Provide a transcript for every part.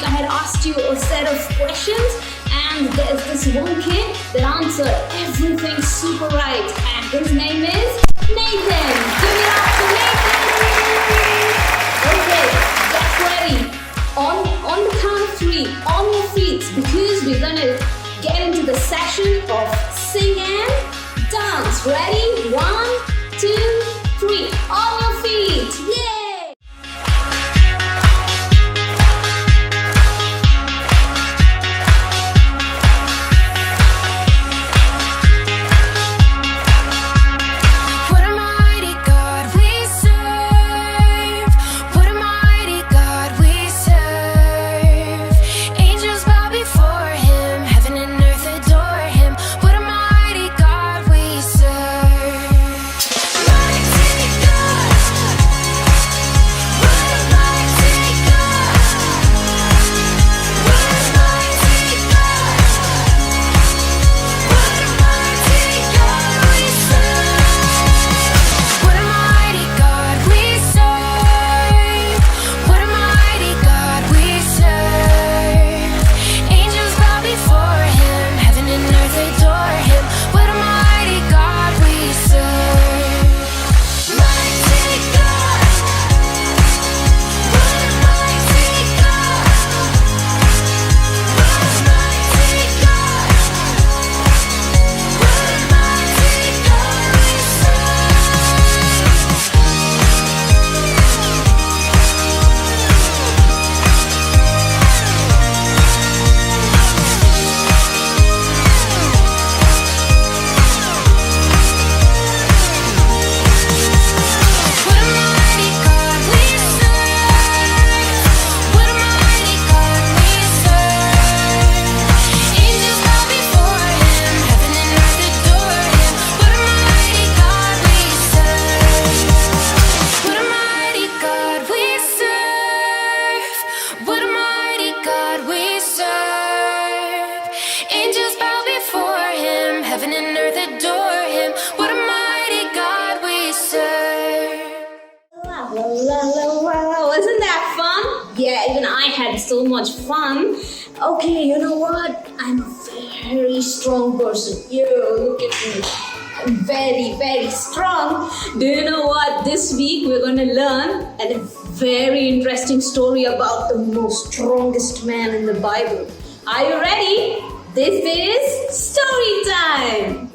I had asked you a set of questions, and there's this one kid that answered everything super right, and his name is Nathan. Give it up for Nathan! Okay, get ready. On the count of three, on your feet, because we're gonna get into the session of sing and dance. Ready? 1, 2, 3. On your feet. Yay! Wasn't that fun? Yeah, even I had so much fun. Okay, you know what? I'm a very strong person. Yo, look at me. I'm very, very strong. Do you know what? This week we're going to learn a very interesting story about the most strongest man in the Bible. Are you ready? This is story time.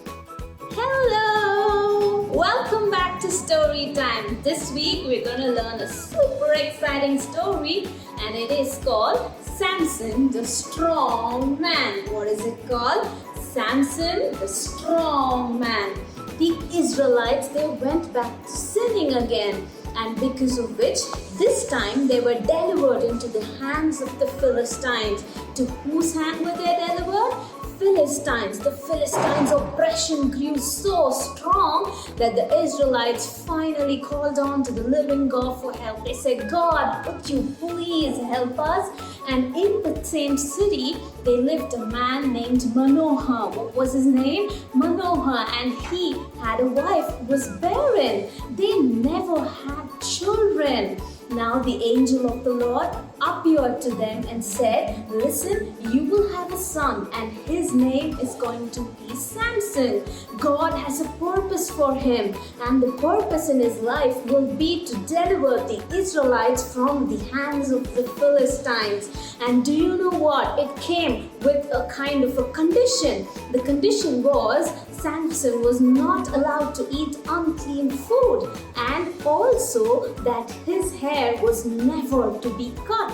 Hello! Welcome back to Story Time. This week we're going to learn a super exciting story, and it is called Samson the Strong Man. What is it called? Samson the Strong Man. The Israelites, they went back to sinning again, and because of which this time they were delivered into the hands of the Philistines. To whose hand were they delivered? Philistines. The Philistines' oppression grew so strong that the Israelites finally called on to the living God for help. They said, God, would you please help us? And in the same city, they lived a man named Manoah. What was his name? Manoah. And he had a wife who was barren. They never had children. Now the angel of the Lord appeared to them and said, listen, you will have a son, and his name is going to be Samson. God has a purpose for him, and the purpose in his life will be to deliver the Israelites from the hands of the Philistines. And do you know what? It came with a kind of a condition. The condition was Samson was not allowed to eat unclean food, and also that his hair was never to be cut.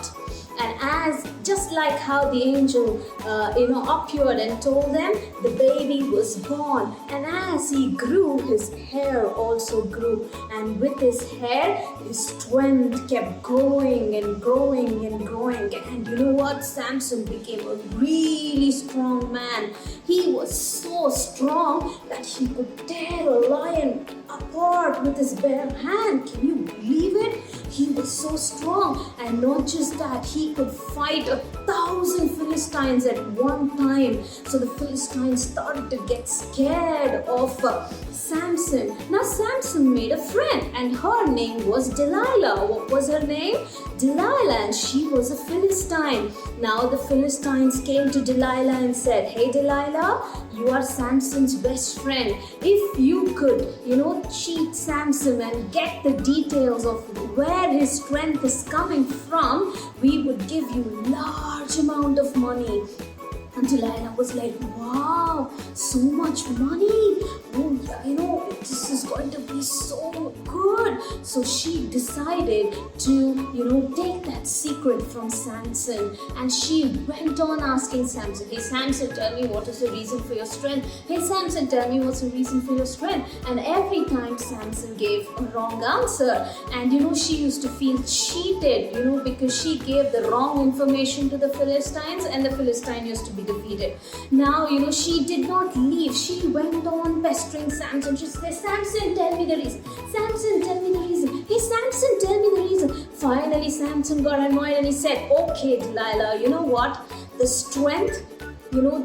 And as just like how the angel appeared and told them, the baby was born, and as he grew, his hair also grew, and with his hair his strength kept growing and growing and growing. And you know what? Samson became a really strong man. He was so strong that he could tear a lion apart with his bare hand. Can you believe it? He was so strong, and not just that, he could fight 1,000 Philistines Philistines at one time. So the Philistines started to get scared of Samson. Now Samson made a friend and her name was Delilah. What was her name? Delilah, and she was a Philistine. Now the Philistines came to Delilah and said, "Hey Delilah, you are Samson's best friend. If you could, cheat Samson and get the details of where his strength is coming from, we would give you large amount of money." And Delilah was like, "Wow, so much money. Oh, yeah, this is going to be so good." So she decided to, take that secret from Samson. And she went on asking Samson, "Hey, Samson, tell me what is the reason for your strength? Hey, Samson, tell me what's the reason for your strength?" And every time Samson gave a wrong answer. And, she used to feel cheated, because she gave the wrong information to the Philistines and the Philistine used to be defeated. Now, she did not leave. She went on pestering Samson. She said, "Samson, tell me the reason. Samson, tell me the reason. Hey, Samson, tell me the reason." Finally, Samson got annoyed and he said, "Okay, Delilah, you know what? The strength,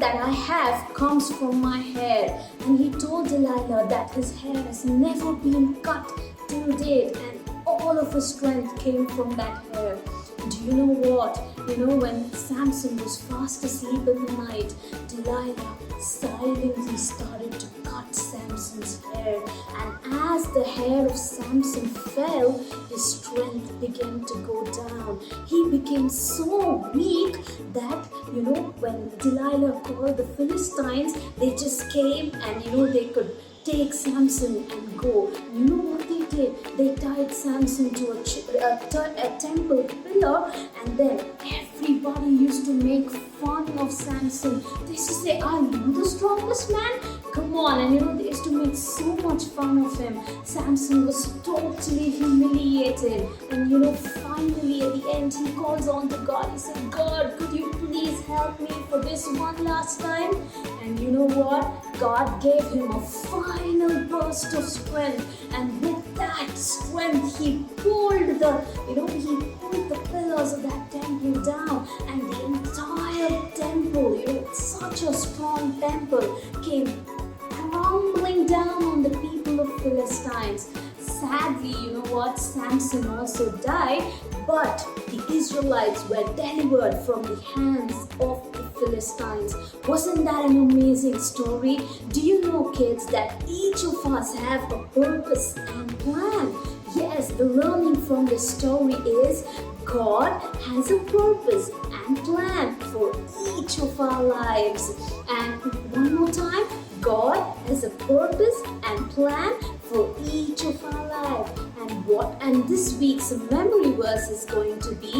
that I have comes from my hair." And he told Delilah that his hair has never been cut till date and all of his strength came from that hair. Do you know what? When Samson was fast asleep in the night, Delilah silently started to cut Samson's hair. And as the hair of Samson fell, his strength began to go down. He became so weak that, when Delilah called the Philistines, they just came and, they could take Samson and go. You know what they did? They tied Samson to a temple pillar, and then everybody used to make fun of Samson. They used to say, "Are you the strongest man? Come on." And they used to make so much fun of him. Samson was totally humiliated. And finally at the end he calls on to God. He said, "God, could you please help me for this one last time?" And you know what? God gave him a final burst of strength. And with that strength, he pulled the pillars of that temple down. And the entire temple, such a strong temple, came crumbling down on the people of Philistines. Sadly, Samson also died, but the Israelites were delivered from the hands of the Philistines. Wasn't that an amazing story? Do you know, kids, that each of us have a purpose and plan? Yes, the learning from this story is God has a purpose and plan for each of our lives. And one more time, God has a purpose and plan for each of our lives. And this week's memory verse is going to be,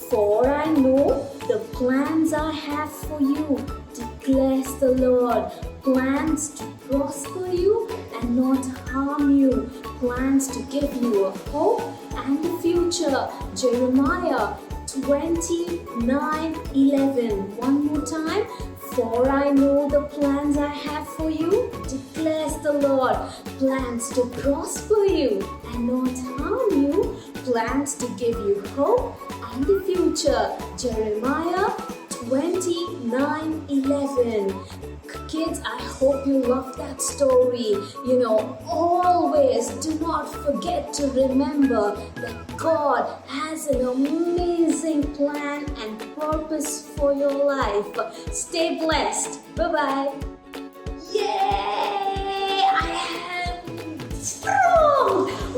"For I know the plans I have for you, declares the Lord, plans to prosper you and not harm you, plans to give you a hope and a future." Jeremiah 29:11. One more time. "For I know the plans I have for you, declares the Lord, plans to prosper you and not harm you, plans to give you hope and a future." Jeremiah 29:11. Kids, I hope you love that story. Always do not forget to remember that God has an amazing plan and purpose for your life. Stay blessed. Bye-bye. Yay! I am strong!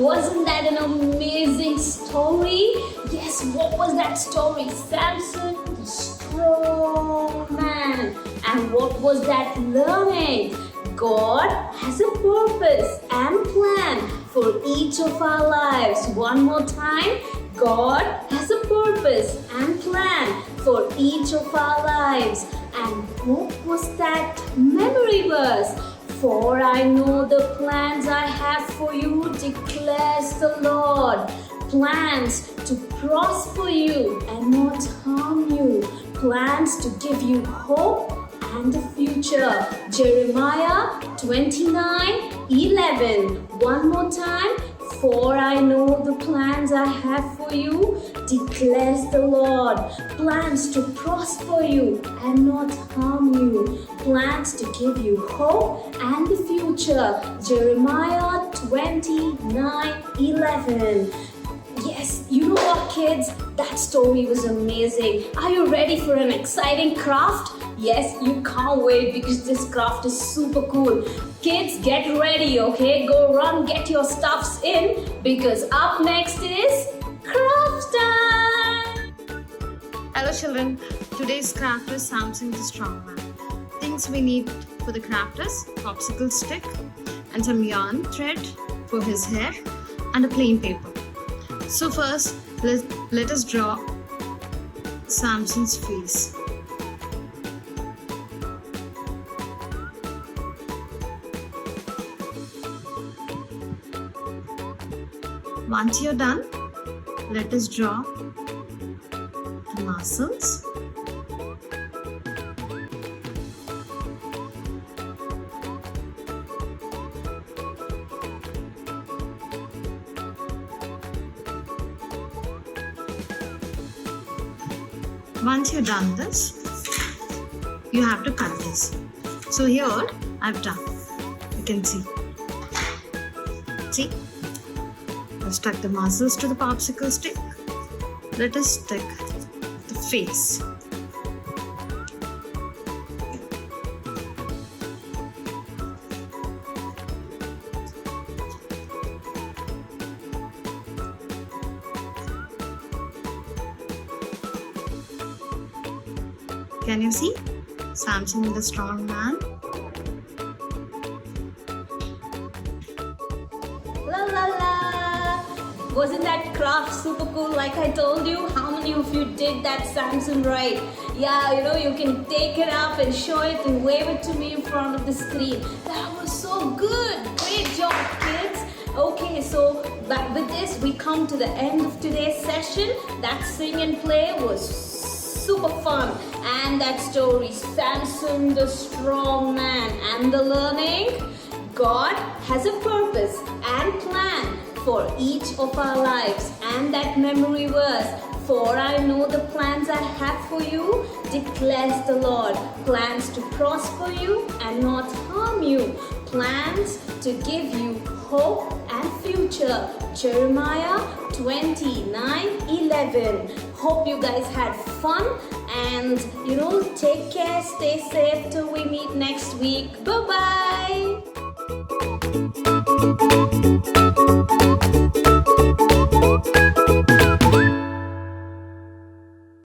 Wasn't that an amazing story? Yes, what was that story? Samson, the strong man. And what was that learning? God has a purpose and plan for each of our lives. One more time. God has a purpose and plan for each of our lives. And what was that memory verse? "For I know the plans I have for you, declares the Lord, plans to prosper you and not harm you, plans to give you hope and a future." Jeremiah 29:11. One more time. For I know the plans I have for you, declares the Lord. Plans to prosper you and not harm you. Plans to give you hope and the future. Jeremiah 29:11. Yes, you know what, kids? That story was amazing. Are you ready for an exciting craft? Yes, you can't wait because this craft is super cool. Kids, get ready, okay? Go run, get your stuffs in because up next is craft time. Hello children, today's craft is Samson the Strong Man. Things we need for the craft is popsicle stick and some yarn thread for his hair and a plain paper. So first, let us draw Samson's face. Once you're done, let us draw the muscles. Once you've done this, you have to cut this. So here I've done. You can see. See? I've stuck the muscles to the popsicle stick. Let us stick the face. Can you see? Samson the Strong Man. La la la! Wasn't that craft super cool like I told you? How many of you did that Samson right? Yeah, you know, you can take it up and show it and wave it to me in front of the screen. That was so good! Great job, kids! Okay, so but with this we come to the end of today's session. That sing and play was super fun, and that story, Samson the Strong Man, and the learning, God has a purpose and plan for each of our lives. And that memory verse, for I know the plans I have for you, declares the Lord. Plans to prosper you and not harm you. Plans to give you hope and future. Jeremiah 29:11. Hope you guys had fun, and you know, take care, stay safe till we meet next week. Bye bye.